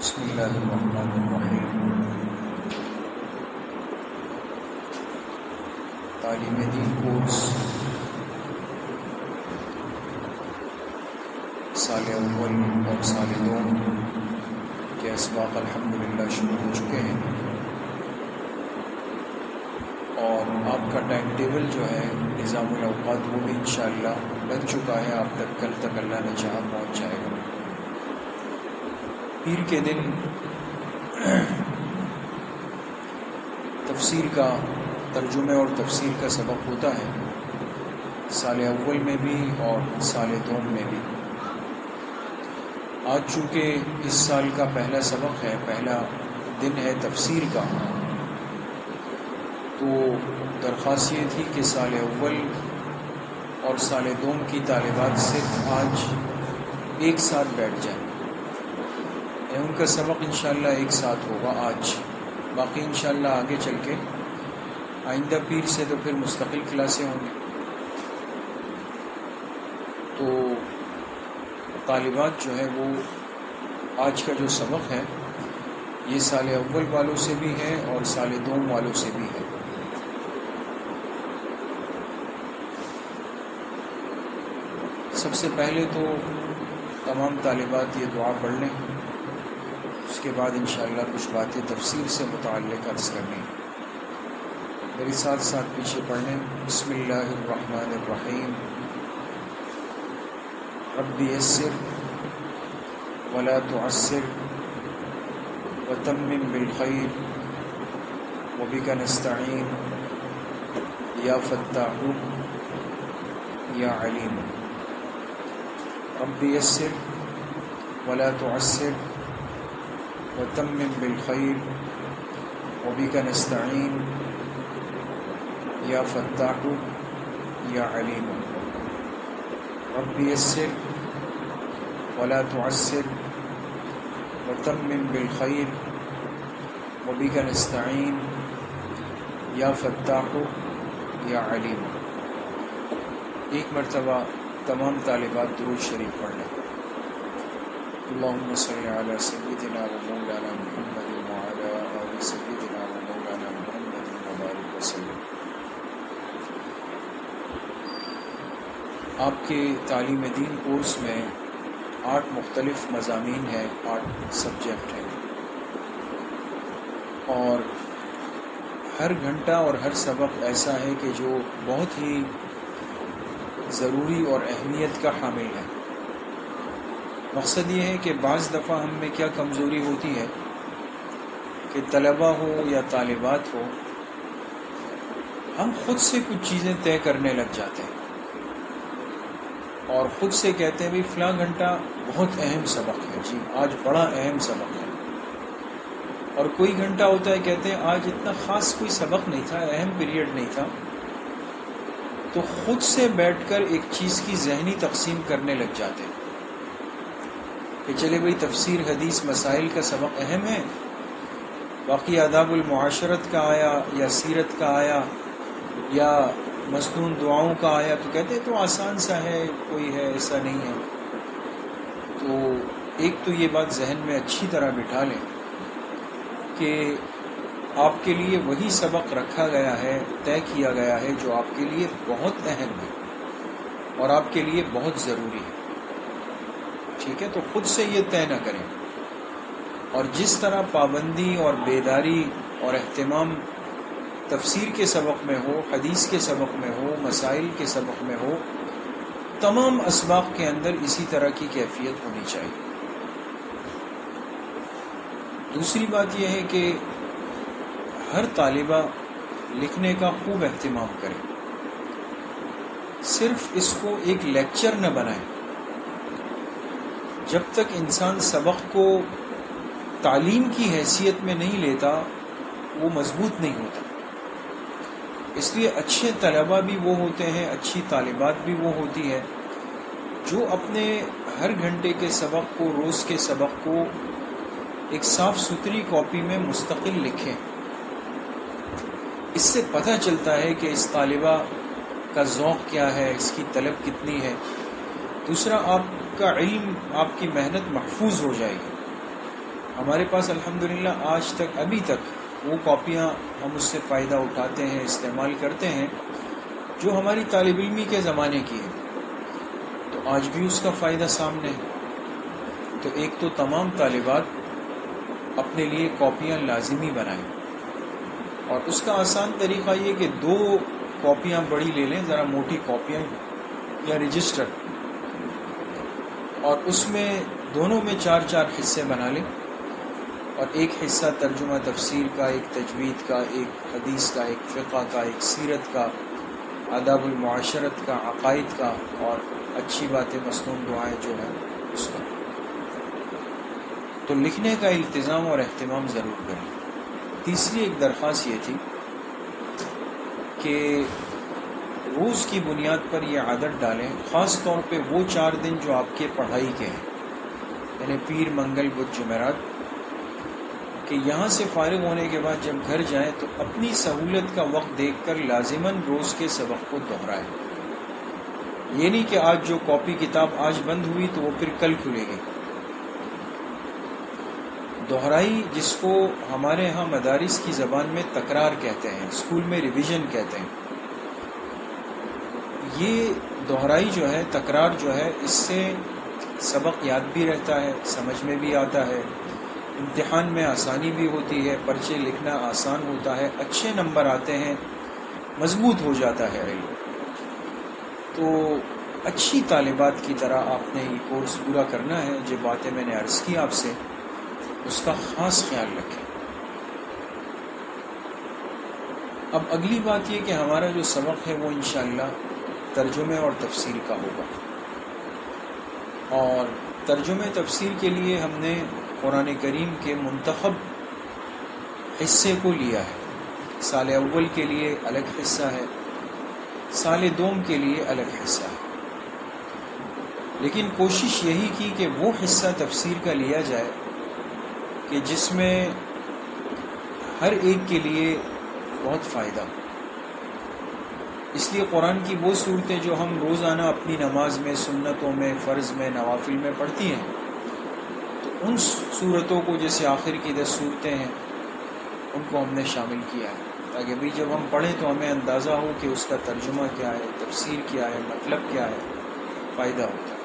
بسم اللہ الرحمن الرحیم۔ تعلیم دین کورس سال اول اور سال دوم کے اسباق الحمدللہ شروع ہو چکے ہیں، اور آپ کا ٹائم ٹیبل جو ہے نظام الاوقات وہ بھی انشاءاللہ بن چکا ہے، آپ تک کل تک اللہ نے چاہا پہنچ جائے گا۔ پیر کے دن تفسیر کا ترجمے اور تفسیر کا سبق ہوتا ہے، سال اول میں بھی اور سال دوم میں بھی۔ آج چونکہ اس سال کا پہلا سبق ہے، پہلا دن ہے تفسیر کا، تو درخواست یہ تھی کہ سال اول اور سال دوم کی طالبات صرف آج ایک ساتھ بیٹھ جائیں، ان کا سبق انشاءاللہ ایک ساتھ ہوگا آج، باقی انشاءاللہ آگے چل کے آئندہ پیر سے تو پھر مستقل کلاسیں ہوں گی۔ تو طالبات جو ہے وہ آج کا جو سبق ہے یہ سال اول والوں سے بھی ہے اور سال دوم والوں سے بھی ہے۔ سب سے پہلے تو تمام طالبات یہ دعا پڑھ لیں، اس کے بعد انشاءاللہ کچھ باتیں تفسیر سے متعلق عرض کرنی۔ میرے ساتھ ساتھ پیچھے پڑھنے۔ بسم اللہ الرحمن الرحیم۔ رب یسر ولا تعسر وتمم بالخیر وبک نستعین یا فتاح یا علیم۔ رب یسر ولا تعسر وتمم بالخیر وبک نستعین یا فتاح یا علیم۔ رب یسر ولا تعسر وتمم بالخیر وبک نستعین یا فتاح یا علیم۔ ایک مرتبہ تمام طالبات درود شریف پڑھ لیں۔ اللہم صلی علی سیدنا و مولانا محمد وعلی آل سیدنا و مولانا محمد وبارک وسلم۔ آپ کے تعلیم دین کورس میں 8 مختلف مضامین ہیں، 8 سبجیکٹ ہیں، اور ہر گھنٹہ اور ہر سبق ایسا ہے کہ جو بہت ہی ضروری اور اہمیت کا حامل ہے۔ مقصد یہ ہے کہ بعض دفعہ ہم میں کیا کمزوری ہوتی ہے کہ طلبہ ہو یا طالبات ہو، ہم خود سے کچھ چیزیں طے کرنے لگ جاتے ہیں اور خود سے کہتے ہیں بھی فلاں گھنٹہ بہت اہم سبق ہے، جی آج بڑا اہم سبق ہے، اور کوئی گھنٹہ ہوتا ہے کہتے ہیں آج اتنا خاص کوئی سبق نہیں تھا، اہم پیریڈ نہیں تھا۔ تو خود سے بیٹھ کر ایک چیز کی ذہنی تقسیم کرنے لگ جاتے ہیں کہ چلے بھئی تفسیر حدیث مسائل کا سبق اہم ہے، باقی آداب المعاشرت کا آیا یا سیرت کا آیا یا مسنون دعاؤں کا آیا تو کہتے ہیں تو آسان سا ہے، کوئی ہے ایسا نہیں ہے۔ تو ایک تو یہ بات ذہن میں اچھی طرح بٹھا لیں کہ آپ کے لیے وہی سبق رکھا گیا ہے، طے کیا گیا ہے جو آپ کے لیے بہت اہم ہے اور آپ کے لیے بہت ضروری ہے، ٹھیک ہے؟ تو خود سے یہ طے نہ کریں، اور جس طرح پابندی اور بیداری اور اہتمام تفسیر کے سبق میں ہو، حدیث کے سبق میں ہو، مسائل کے سبق میں ہو، تمام اسباق کے اندر اسی طرح کی کیفیت ہونی چاہیے۔ دوسری بات یہ ہے کہ ہر طالبہ لکھنے کا خوب اہتمام کرے، صرف اس کو ایک لیکچر نہ بنائیں۔ جب تک انسان سبق کو تعلیم کی حیثیت میں نہیں لیتا وہ مضبوط نہیں ہوتا۔ اس لیے اچھے طلباء بھی وہ ہوتے ہیں، اچھی طالبات بھی وہ ہوتی ہے جو اپنے ہر گھنٹے کے سبق کو، روز کے سبق کو ایک صاف ستھری کاپی میں مستقل لکھیں۔ اس سے پتہ چلتا ہے کہ اس طالبہ کا ذوق کیا ہے، اس کی طلب کتنی ہے۔ دوسرا، آپ کا علم، آپ کی محنت محفوظ ہو جائے گی۔ ہمارے پاس الحمدللہ آج تک ابھی تک وہ کاپیاں ہم اس سے فائدہ اٹھاتے ہیں، استعمال کرتے ہیں جو ہماری طالب علمی کے زمانے کی ہے، تو آج بھی اس کا فائدہ سامنے ہے۔ تو ایک تو تمام طالبات اپنے لیے کاپیاں لازمی بنائیں، اور اس کا آسان طریقہ یہ کہ 2 کاپیاں بڑی لے لیں، ذرا موٹی کاپیاں یا رجسٹر، اور اس میں دونوں میں 4 حصے بنا لیں، اور ایک حصہ ترجمہ تفسیر کا، ایک تجوید کا، ایک حدیث کا، ایک فقہ کا، ایک سیرت کا، آداب المعاشرت کا، عقائد کا، اور اچھی باتیں مسنون دعائیں جو ہیں اس کا۔ تو لکھنے کا التزام اور اہتمام ضرور کریں۔ تیسری ایک درخواست یہ تھی کہ روز کی بنیاد پر یہ عادت ڈالیں، خاص طور پہ وہ 4 دن جو آپ کے پڑھائی کے ہیں، یعنی پیر، منگل، بدھ، جمعرات، کہ یہاں سے فارغ ہونے کے بعد جب گھر جائیں تو اپنی سہولت کا وقت دیکھ کر لازماً روز کے سبق کو دہرائیں۔ یہ نہیں کہ آج جو کاپی کتاب آج بند ہوئی تو وہ پھر کل کھلے گی۔ دہرائی، جس کو ہمارے ہاں مدارس کی زبان میں تکرار کہتے ہیں، اسکول میں ریویژن کہتے ہیں، یہ دہرائی جو ہے، تکرار جو ہے، اس سے سبق یاد بھی رہتا ہے، سمجھ میں بھی آتا ہے، امتحان میں آسانی بھی ہوتی ہے، پرچے لکھنا آسان ہوتا ہے، اچھے نمبر آتے ہیں، مضبوط ہو جاتا ہے علم۔ تو اچھی طالبات کی طرح آپ نے یہ کورس پورا کرنا ہے۔ جو باتیں میں نے عرض کی آپ سے، اس کا خاص خیال رکھیں۔ اب اگلی بات یہ کہ ہمارا جو سبق ہے وہ انشاءاللہ ترجمے اور تفسیر کا ہوگا، اور ترجمے تفسیر کے لیے ہم نے قرآن کریم کے منتخب حصے کو لیا ہے۔ سال اول کے لیے الگ حصہ ہے، سال دوم کے لیے الگ حصہ ہے، لیکن کوشش یہی کی کہ وہ حصہ تفسیر کا لیا جائے کہ جس میں ہر ایک کے لیے بہت فائدہ ہو۔ اس لیے قرآن کی وہ صورتیں جو ہم روزانہ اپنی نماز میں، سنتوں میں، فرض میں، نوافل میں پڑھتی ہیں، تو ان صورتوں کو، جیسے آخر کی 10 صورتیں ہیں، ان کو ہم نے شامل کیا ہے، تاکہ بھی جب ہم پڑھیں تو ہمیں اندازہ ہو کہ اس کا ترجمہ کیا ہے، تفسیر کیا ہے، مطلب کیا ہے، فائدہ ہوتا ہے۔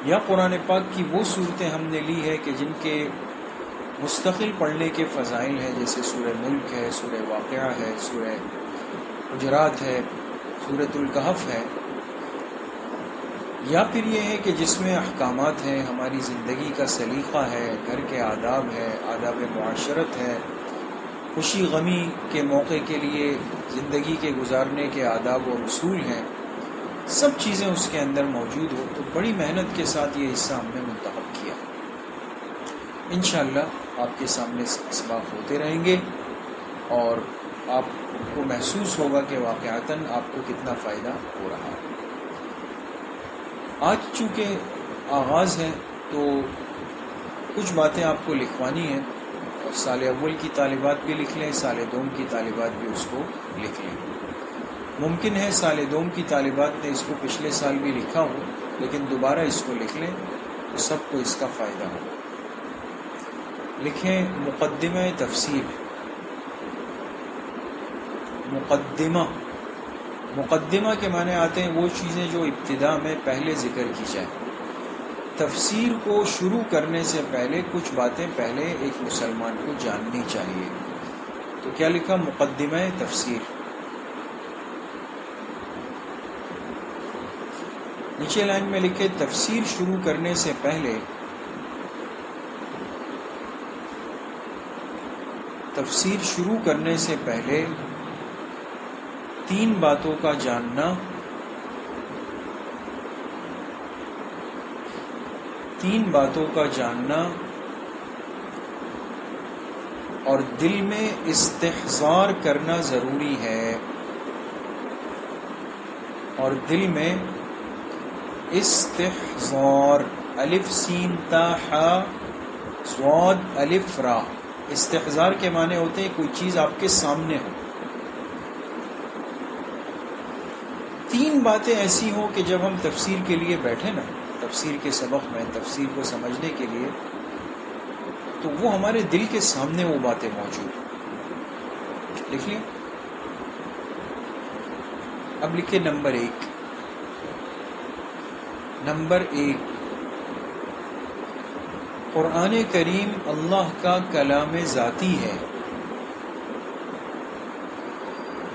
یا قرآن پاک کی وہ صورتیں ہم نے لی ہے کہ جن کے مستقل پڑھنے کے فضائل ہیں، جیسے سورہ ملک ہے، سورہ واقعہ ہے، سورہ حجرات ہے، سورۃ الکہف ہے، یا پھر یہ ہے کہ جس میں احکامات ہیں، ہماری زندگی کا سلیقہ ہے، گھر کے آداب ہے، آداب معاشرت ہے، خوشی غمی کے موقع کے لیے زندگی کے گزارنے کے آداب و اصول ہیں، سب چیزیں اس کے اندر موجود ہو۔ تو بڑی محنت کے ساتھ یہ حصہ ہم نے منتخب کیا۔ انشاءاللہ آپ کے سامنے اسباق ہوتے رہیں گے، اور آپ کو محسوس ہوگا کہ واقعتاً آپ کو کتنا فائدہ ہو رہا ہے۔ آج چونکہ آغاز ہے تو کچھ باتیں آپ کو لکھوانی ہیں، اور سال اول کی طالبات بھی لکھ لیں، سال دوم کی طالبات بھی اس کو لکھ لیں۔ ممکن ہے سال دوم کی طالبات نے اس کو پچھلے سال بھی لکھا ہو، لیکن دوبارہ اس کو لکھ لیں تو سب کو اس کا فائدہ ہو۔ لکھیں مقدمہ تفسیر۔ مقدمہ کے معنی آتے ہیں وہ چیزیں جو ابتدا میں پہلے ذکر کی جائیں۔ تفسیر کو شروع کرنے سے پہلے کچھ باتیں پہلے ایک مسلمان کو جاننی چاہیے۔ تو کیا لکھا؟ مقدمہ تفسیر۔ نیچے لائن میں لکھے تفسیر شروع کرنے سے پہلے تین باتوں کا جاننا، اور دل میں استحضار کرنا ضروری ہے، الف سین تا ح صاد الف را۔ استحضار کے معنی ہوتے ہیں کوئی چیز آپ کے سامنے ہو۔ تین باتیں ایسی ہوں کہ جب ہم تفسیر کے لیے بیٹھے نا، تفسیر کے سبق میں، تفسیر کو سمجھنے کے لیے، تو وہ ہمارے دل کے سامنے وہ باتیں موجود ہیں. لکھ لیں. اب لکھے نمبر 1. قرآن کریم اللہ کا کلام ذاتی ہے.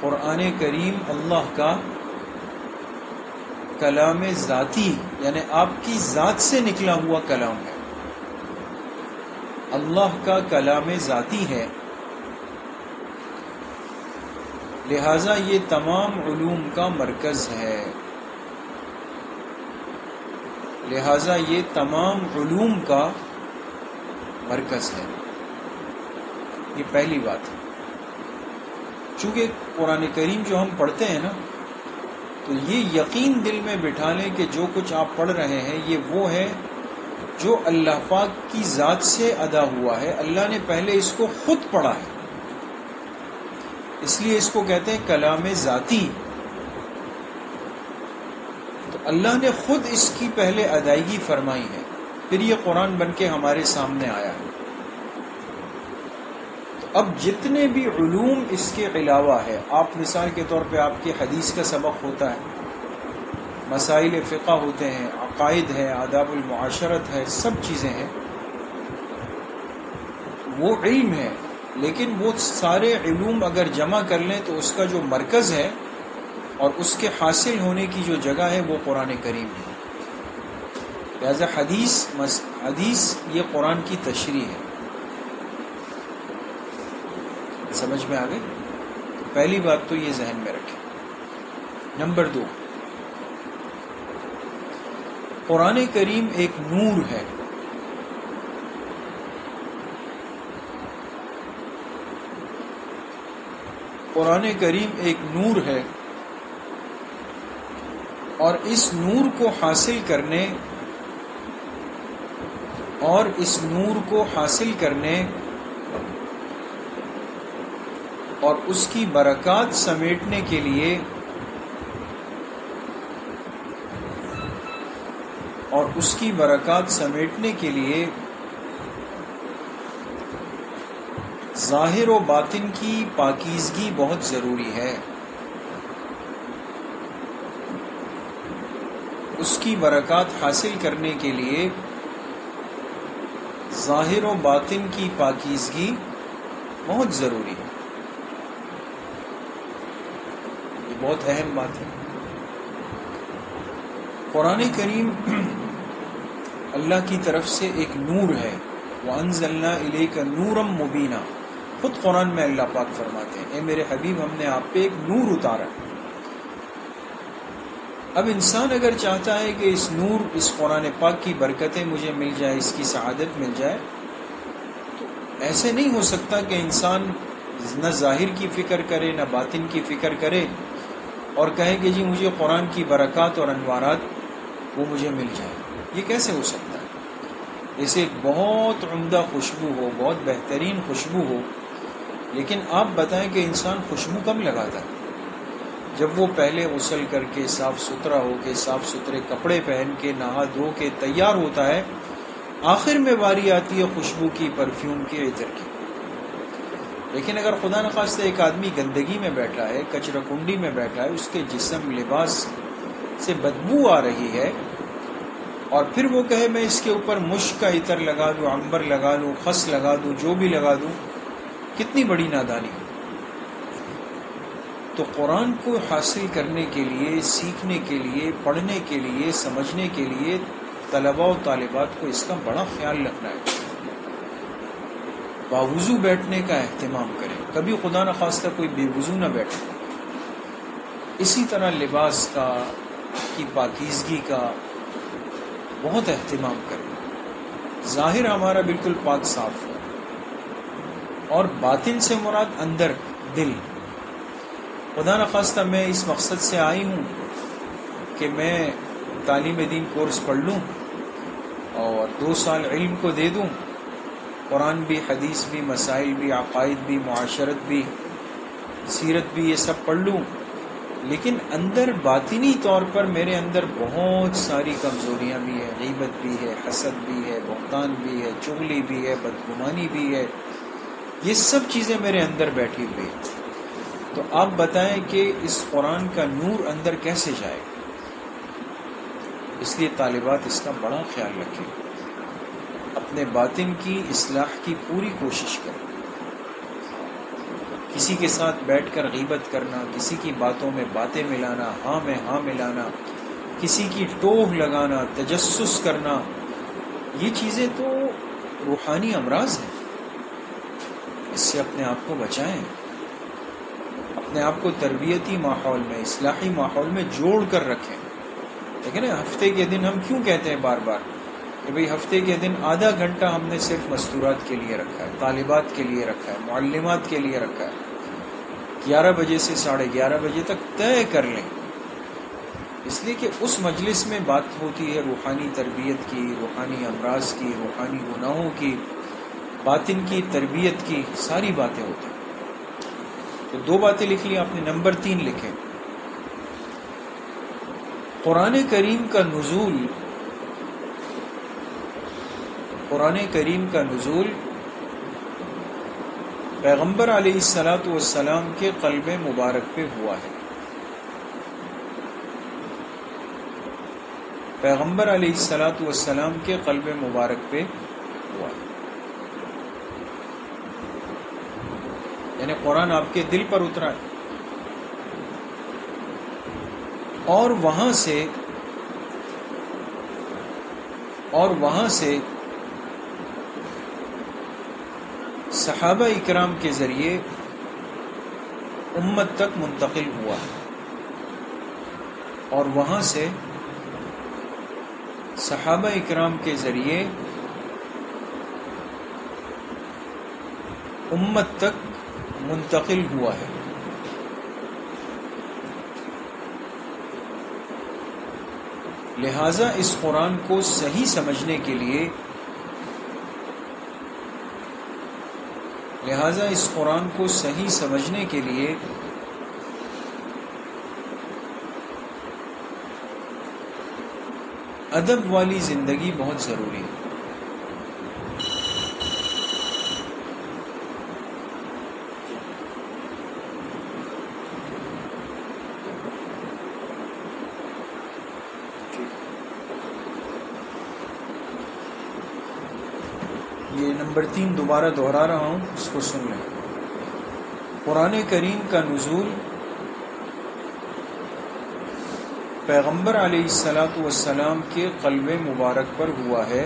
قرآن کریم اللہ کا کلام ذاتی یعنی آپ کی ذات سے نکلا ہوا کلام ہے. اللہ کا کلام ذاتی ہے، لہذا یہ تمام علوم کا مرکز ہے. لہذا یہ تمام علوم کا مرکز ہے. یہ پہلی بات ہے. چونکہ قرآن کریم جو ہم پڑھتے ہیں نا، تو یہ یقین دل میں بٹھا لیں کہ جو کچھ آپ پڑھ رہے ہیں یہ وہ ہے جو اللہ پاک کی ذات سے ادا ہوا ہے. اللہ نے پہلے اس کو خود پڑھا ہے، اس لیے اس کو کہتے ہیں کلام ذاتی. تو اللہ نے خود اس کی پہلے ادائیگی فرمائی ہے، پھر یہ قرآن بن کے ہمارے سامنے آیا ہے. تو اب جتنے بھی علوم اس کے علاوہ ہے، آپ مثال کے طور پہ آپ کی حدیث کا سبق ہوتا ہے، مسائل فقہ ہوتے ہیں، عقائد ہے، آداب المعاشرت ہے، سب چیزیں ہیں. وہ علم ہے، لیکن وہ سارے علوم اگر جمع کر لیں تو اس کا جو مرکز ہے اور اس کے حاصل ہونے کی جو جگہ ہے وہ قرآن کریم ہے. لہذا حدیث یہ قرآن کی تشریح ہے. سمجھ میں آ گئی؟ پہلی بات تو یہ ذہن میں رکھیں. نمبر 2، قرآن کریم ایک نور ہے. قرآن کریم ایک نور ہے، اور اس نور کو حاصل کرنے اور اس کی برکات سمیٹنے کے لیے ظاہر و باطن کی پاکیزگی بہت ضروری ہے. اس کی برکات حاصل کرنے کے لیے ظاہر و باطن کی پاکیزگی بہت ضروری ہے. یہ بہت اہم بات ہے. قرآن کریم اللہ کی طرف سے ایک نور ہے. وَأَنزَلْنَا إِلَيْكَ نُورًا مُبِينًا. خود قرآن میں اللہ پاک فرماتے ہیں، اے میرے حبیب ہم نے آپ پہ ایک نور اتارا. اب انسان اگر چاہتا ہے کہ اس نور، اس قرآن پاک کی برکتیں مجھے مل جائے، اس کی سعادت مل جائے، تو ایسے نہیں ہو سکتا کہ انسان نہ ظاہر کی فکر کرے نہ باطن کی فکر کرے اور کہے کہ جی مجھے قرآن کی برکات اور انوارات وہ مجھے مل جائے. یہ کیسے ہو سکتا ہے؟ جیسے ایک بہت عمدہ خوشبو ہو، بہت بہترین خوشبو ہو، لیکن آپ بتائیں کہ انسان خوشبو کب لگاتا ہے؟ جب وہ پہلے غسل کر کے صاف ستھرا ہو کے، صاف ستھرے کپڑے پہن کے، نہا دھو کے تیار ہوتا ہے، آخر میں باری آتی ہے خوشبو کی، پرفیوم کی، عطر کی. لیکن اگر خدا نخواستہ ایک آدمی گندگی میں بیٹھا ہے، کچرا کنڈی میں بیٹھا ہے، اس کے جسم لباس سے بدبو آ رہی ہے، اور پھر وہ کہے میں اس کے اوپر مشک کا عطر لگا دوں، عنبر لگا دوں، خس لگا دوں، جو بھی لگا دوں، کتنی بڑی نادانی. تو قرآن کو حاصل کرنے کے لیے، سیکھنے کے لیے، پڑھنے کے لیے، سمجھنے کے لیے طلباء و طالبات کو اس کا بڑا خیال رکھنا ہے. باوضو بیٹھنے کا اہتمام کریں، کبھی خدا نخواستہ کوئی بے وضو نہ بیٹھے. اسی طرح لباس کا، کی پاکیزگی کا بہت اہتمام کریں. ظاہر ہمارا بالکل پاک صاف ہو، اور باطن سے مراد اندر دل. خدا نخواستہ میں اس مقصد سے آئی ہوں کہ میں تعلیم دین کورس پڑھ لوں اور 2 سال علم کو دے دوں، قرآن بھی، حدیث بھی، مسائل بھی، عقائد بھی، معاشرت بھی، سیرت بھی، یہ سب پڑھ لوں، لیکن اندر باطنی طور پر میرے اندر بہت ساری کمزوریاں بھی ہیں، غیبت بھی ہے، حسد بھی ہے، بہتان بھی ہے، چغلی بھی ہے، بدگمانی بھی ہے، یہ سب چیزیں میرے اندر بیٹھی ہوئی ہیں۔ تو آپ بتائیں کہ اس قرآن کا نور اندر کیسے جائے؟ اس لیے طالبات اس کا بڑا خیال رکھیں، اپنے باطن کی اصلاح کی پوری کوشش کریں۔ کسی کے ساتھ بیٹھ کر غیبت کرنا، کسی کی باتوں میں باتیں ملانا، ہاں میں ہاں ملانا، کسی کی ٹوہ لگانا، تجسس کرنا، یہ چیزیں تو روحانی امراض ہیں۔ اس سے اپنے آپ کو بچائیں، اپنے آپ کو تربیتی ماحول میں، اصلاحی ماحول میں جوڑ کر رکھیں۔ لیکن ہفتے کے دن ہم کیوں کہتے ہیں بار بار کہ بھئی ہفتے کے دن آدھا گھنٹہ ہم نے صرف مستورات کے لیے رکھا ہے، طالبات کے لیے رکھا ہے، معلمات کے لیے رکھا ہے، 11 بجے سے 11:30 بجے تک طے کر لیں۔ اس لیے کہ اس مجلس میں بات ہوتی ہے روحانی تربیت کی، روحانی امراض کی، روحانی گناہوں کی، باطن کی تربیت کی، ساری باتیں ہوتی ہیں۔ تو 2 باتیں لکھ لی آپ نے۔ نمبر 3 لکھیں، قرآن کریم کا نزول، قرآن کریم کا نزول پیغمبر علیہ الصلاۃ والسلام کے قلب مبارک پہ ہوا ہے۔ پیغمبر علیہ الصلاۃ والسلام کے قلب مبارک پہ ہوا ہے، یعنی قرآن آپ کے دل پر اترا ہے، اور وہاں سے صحابہ اکرام کے ذریعے امت تک منتقل ہوا ہے، اور وہاں سے صحابہ اکرام کے ذریعے امت تک منتقل ہوا ہے۔ لہٰذا اس قرآن کو صحیح سمجھنے کے لیے، ادب والی زندگی بہت ضروری ہے۔ یہ نمبر 3 دوبارہ دہرا رہا ہوں، اس کو سن لیں۔ قرآن کریم کا نزول پیغمبر علیہ الصلاۃ والسلام کے قلب مبارک پر ہوا ہے،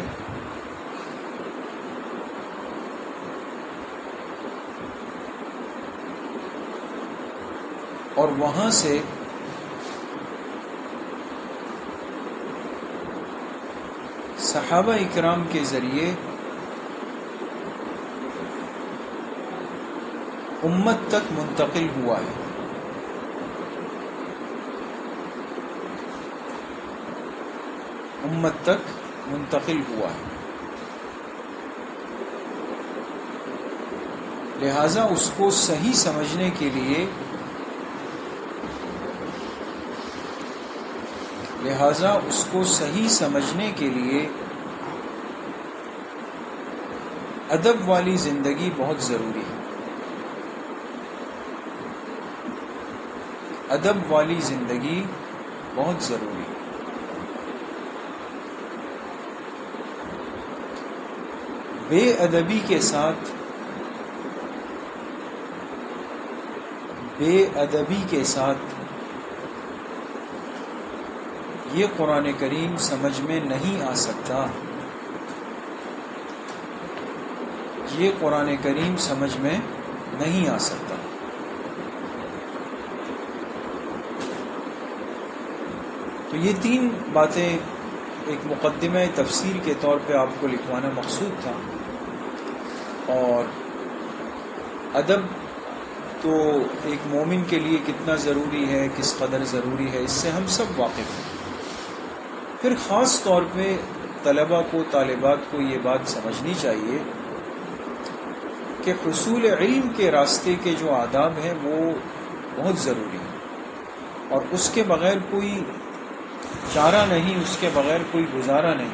اور وہاں سے صحابہ اکرام کے ذریعے امت تک منتقل ہوا ہے۔ امت تک منتقل ہوا ہے، لہٰذا اس کو صحیح سمجھنے کے لیے ادب والی زندگی بہت ضروری ہے۔ ادب والی زندگی بہت ضروری ہے۔ بے ادبی کے ساتھ یہ قرآن کریم سمجھ میں نہیں آ سکتا، یہ قرآن کریم سمجھ میں نہیں آ سکتا۔ تو یہ 3 باتیں ایک مقدمہ تفسیر کے طور پہ آپ کو لکھوانا مقصود تھا۔ اور ادب تو ایک مومن کے لیے کتنا ضروری ہے، کس قدر ضروری ہے، اس سے ہم سب واقف ہیں۔ پھر خاص طور پہ طلباء کو، طالبات کو یہ بات سمجھنی چاہیے کہ حصول علم کے راستے کے جو آداب ہیں وہ بہت ضروری ہیں، اور اس کے بغیر کوئی چارہ نہیں، اس کے بغیر کوئی گزارا نہیں۔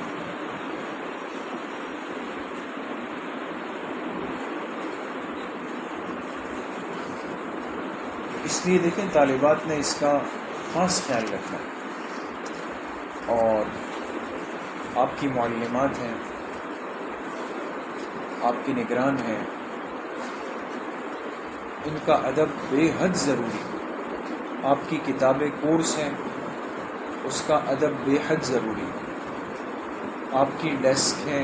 اس لیے دیکھیں طالبات نے اس کا خاص خیال رکھنا، اور آپ کی معلمات ہیں، آپ کی نگران ہیں، ان کا ادب بے حد ضروری ہے۔ آپ کی کتابیں کورس ہیں، اس کا ادب بے حد ضروری ہے۔ آپ کی ڈیسک ہے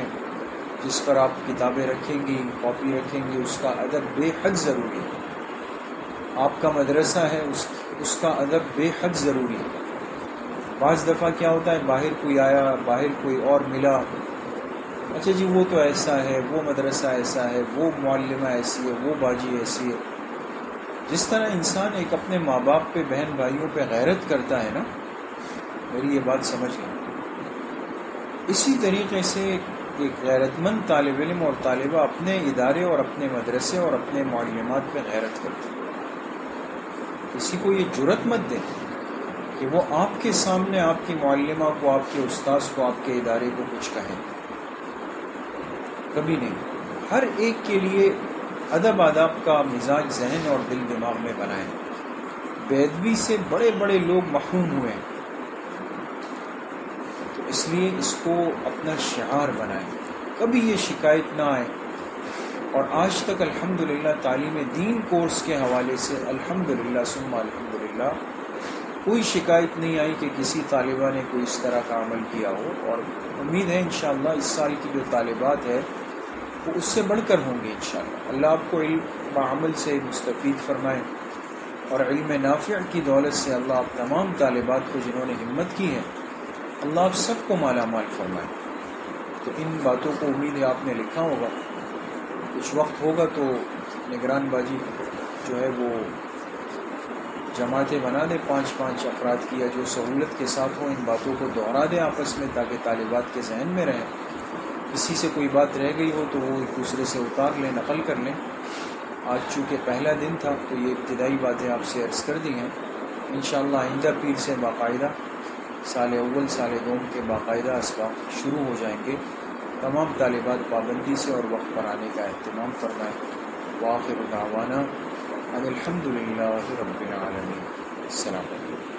جس پر آپ کتابیں رکھیں گی، کاپی رکھیں گی، اس کا ادب بے حد ضروری ہے۔ آپ کا مدرسہ ہے، اس کا ادب بے حد ضروری ہے۔ بعض دفعہ کیا ہوتا ہے، باہر کوئی آیا، باہر کوئی اور ملا، اچھا جی وہ تو ایسا ہے، وہ مدرسہ ایسا ہے، وہ معلمہ ایسی ہے، وہ باجی ایسی ہے۔ جس طرح انسان ایک اپنے ماں باپ پہ، بہن بھائیوں پہ غیرت کرتا ہے نا، میری یہ بات سمجھ لیں، اسی طریقے سے ایک غیرت مند طالب علم اور طالبہ اپنے ادارے اور اپنے مدرسے اور اپنے معلمات پہ غیرت کرتے ہیں۔ کسی کو یہ جرأت مت دیں کہ وہ آپ کے سامنے آپ کی معلمہ کو، آپ کے استاذ کو، آپ کے ادارے کو کچھ کہیں، کبھی نہیں۔ ہر ایک کے لیے ادب آداب کا مزاج ذہن اور دل دماغ میں بنائیں۔ بے ادبی سے بڑے بڑے لوگ محروم ہوئے ہیں، تو اس لیے اس کو اپنا شعار بنائیں، کبھی یہ شکایت نہ آئے۔ اور آج تک الحمدللہ تعلیم دین کورس کے حوالے سے الحمدللہ ثم الحمدللہ کوئی شکایت نہیں آئی کہ کسی طالبہ نے کوئی اس طرح کا عمل کیا ہو، اور امید ہے انشاءاللہ اس سال کی جو طالبات ہے وہ اس سے بڑھ کر ہوں گے انشاءاللہ۔ اللہ آپ کو علم بعمل سے مستفید فرمائے، اور علم نافع کی دولت سے اللہ آپ تمام طالبات کو جنہوں نے ہمت کی ہے، اللہ آپ سب کو مالا مال فرمائے۔ تو ان باتوں کو امید ہے آپ نے لکھا ہوگا، کچھ وقت ہوگا تو نگران باجی جو ہے وہ جماعتیں بنا دے، 5-5 افراد کی، یا جو سہولت کے ساتھ ہوں، ان باتوں کو دہرا دیں آپس میں تاکہ طالبات کے ذہن میں رہیں۔ کسی سے کوئی بات رہ گئی ہو تو وہ ایک دوسرے سے اتار لیں، نقل کر لیں۔ آج چونکہ پہلا دن تھا تو یہ ابتدائی باتیں آپ سے عرض کر دی ہیں۔ انشاءاللہ آئندہ پیر سے باقاعدہ سال اول سال دوم کے باقاعدہ اسباق شروع ہو جائیں گے۔ تمام طالبات پابندی سے اور وقت پر آنے کا اہتمام فرمائیں۔ وآخر دعوانا ان الحمدللہ رب العالمین۔ السلام علیکم۔